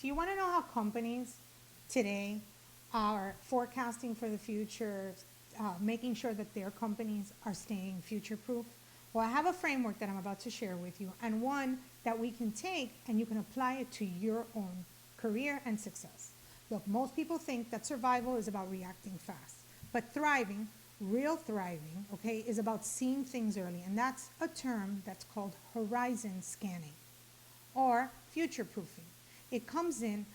Do you want to know how companies today are forecasting for the future, making sure that their companies are staying future proof? Well, I have a framework that I'm about to share with you, and one that we can take and you can apply it to your own career and success. Look, most people think that survival is about reacting fast, but thriving, real thriving, okay, is about seeing things early, and that's a term that's called horizon scanning or future proofing. It comes in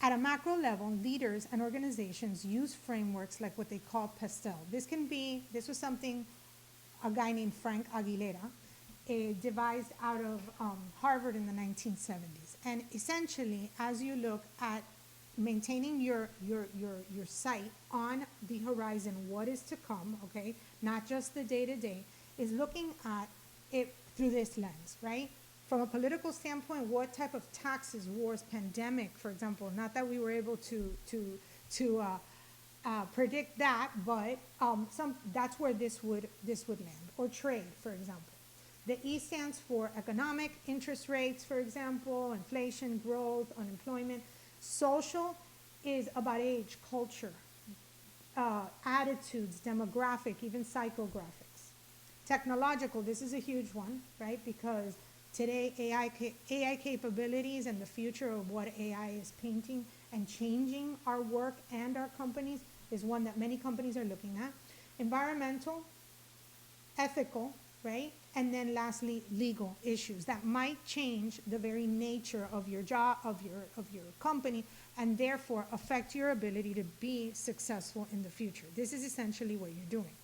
at a macro level. Leaders and organizations use frameworks like what they call pastel. This was something a guy named Frank Aguilera devised out of Harvard in the 1970s. And essentially, as you look at maintaining your sight on the horizon, what is to come, okay, not just the day to day, is looking at it through this lens, right? From a political standpoint, what type of taxes, wars, pandemic, for example, not that we were able to predict that, but that's where this would land, or trade, for example. The E stands for economic, interest rates, for example, inflation, growth, unemployment. Social is about age, culture, attitudes, demographic, even psychographics. Technological, this is a huge one, right? Because today AI capabilities and the future of what AI is painting and changing our work and our companies is one that many companies are looking at. Environmental, ethical, right? And then lastly, legal issues that might change the very nature of your job, of your company, and therefore affect your ability to be successful in the future. This is essentially what you're doing.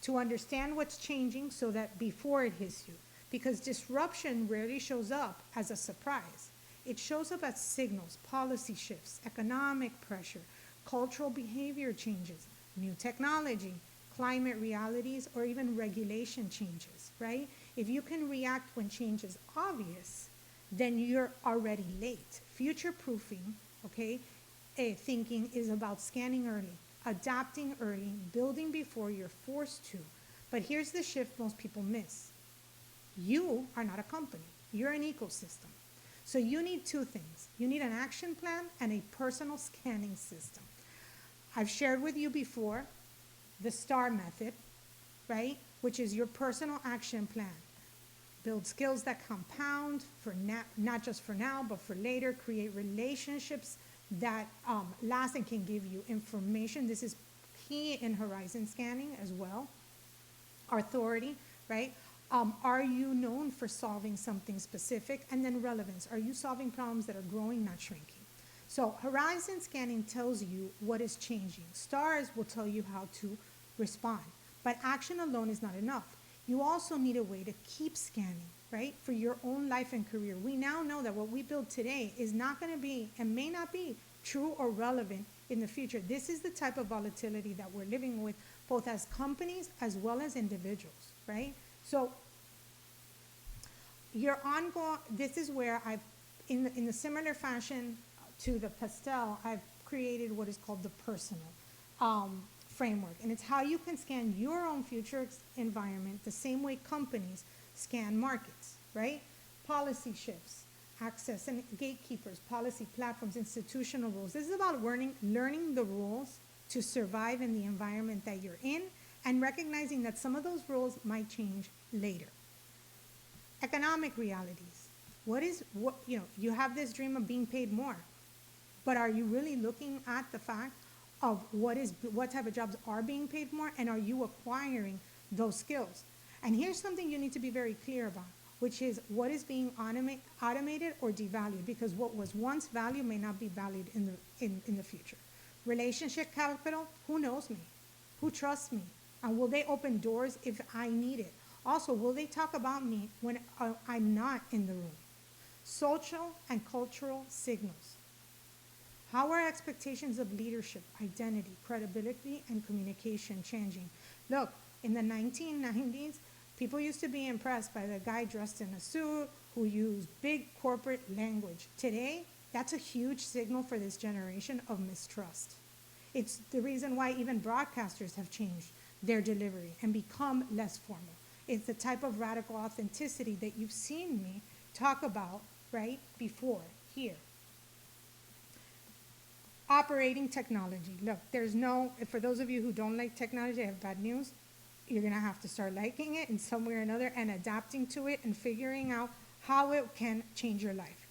To understand what's changing so that before it hits you, because disruption rarely shows up as a surprise. It shows up as signals, policy shifts, economic pressure, cultural behavior changes, new technology, climate realities, or even regulation changes, right? If you can react when change is obvious, then you're already late. Future proofing, okay, thinking is about scanning early, adapting early, building before you're forced to. But here's the shift most people miss. You are not a company, you're an ecosystem. So you need two things. You need an action plan and a personal scanning system. I've shared with you before the STAR method, right? Which is your personal action plan. Build skills that compound for not just for now, but for later. Create relationships that last and can give you information. This is key in horizon scanning as well. Authority, right? Are you known for solving something specific? And then relevance. Are you solving problems that are growing, not shrinking? So horizon scanning tells you what is changing. Stars will tell you how to respond. But action alone is not enough. You also need a way to keep scanning, right? For your own life and career. We now know that what we build today is not going to be and may not be true or relevant in the future. This is the type of volatility that we're living with, both as companies as well as individuals, right? So your ongoing, this is where I've, in the similar fashion to the pastel, I've created what is called the personal framework. And it's how you can scan your own future environment the same way companies scan markets, right? Policy shifts, access and gatekeepers, policy platforms, institutional rules. This is about learning the rules to survive in the environment that you're in and recognizing that some of those rules might change later. Economic realities. You have this dream of being paid more, but are you really looking at the fact of what type of jobs are being paid more, and are you acquiring those skills? And here's something you need to be very clear about, which is what is being automated or devalued, because what was once valued may not be valued in the future. Relationship capital, who knows me? Who trusts me? And will they open doors if I need it? Also, will they talk about me when I'm not in the room? Social and cultural signals. How are expectations of leadership, identity, credibility, and communication changing? Look, in the 1990s, people used to be impressed by the guy dressed in a suit who used big corporate language. Today, that's a huge signal for this generation of mistrust. It's the reason why even broadcasters have changed their delivery and become less formal. It's the type of radical authenticity that you've seen me talk about, right, before, here. Operating technology. Look, there's no, for those of you who don't like technology, I have bad news. You're going to have to start liking it in some way or another and adapting to it and figuring out how it can change your life.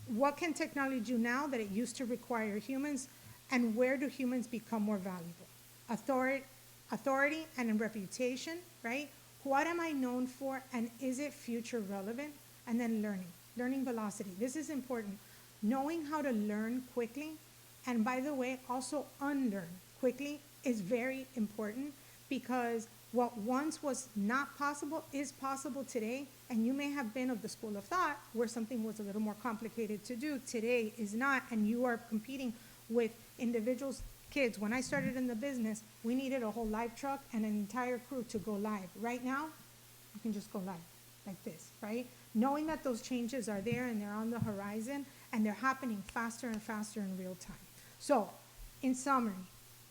What can technology do now that it used to require humans, and where do humans become more valuable? Authority and reputation, right? What am I known for, and is it future relevant? And then learning velocity. This is important. Knowing how to learn quickly, and by the way, also unlearn quickly is very important, because what once was not possible is possible today, and you may have been of the school of thought where something was a little more complicated to do. Today is not, and you are competing with individuals, kids. When I started in the business, we needed a whole live truck and an entire crew to go live. Right now, you can just go live like this, right? Knowing that those changes are there and they're on the horizon and they're happening faster and faster in real time. So, in summary,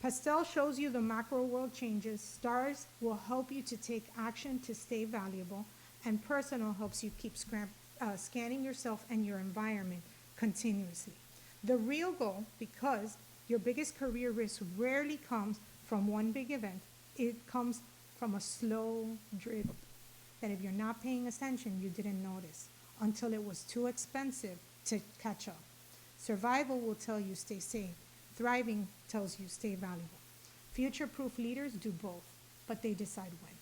Pastel shows you the macro world changes, Stars will help you to take action to stay valuable, and Personal helps you keep scanning yourself and your environment continuously. The real goal, because your biggest career risk rarely comes from one big event, it comes from a slow drip that if you're not paying attention, you didn't notice until it was too expensive to catch up. Survival will tell you stay safe. Thriving tells you stay valuable. Future-proof leaders do both, but they decide when.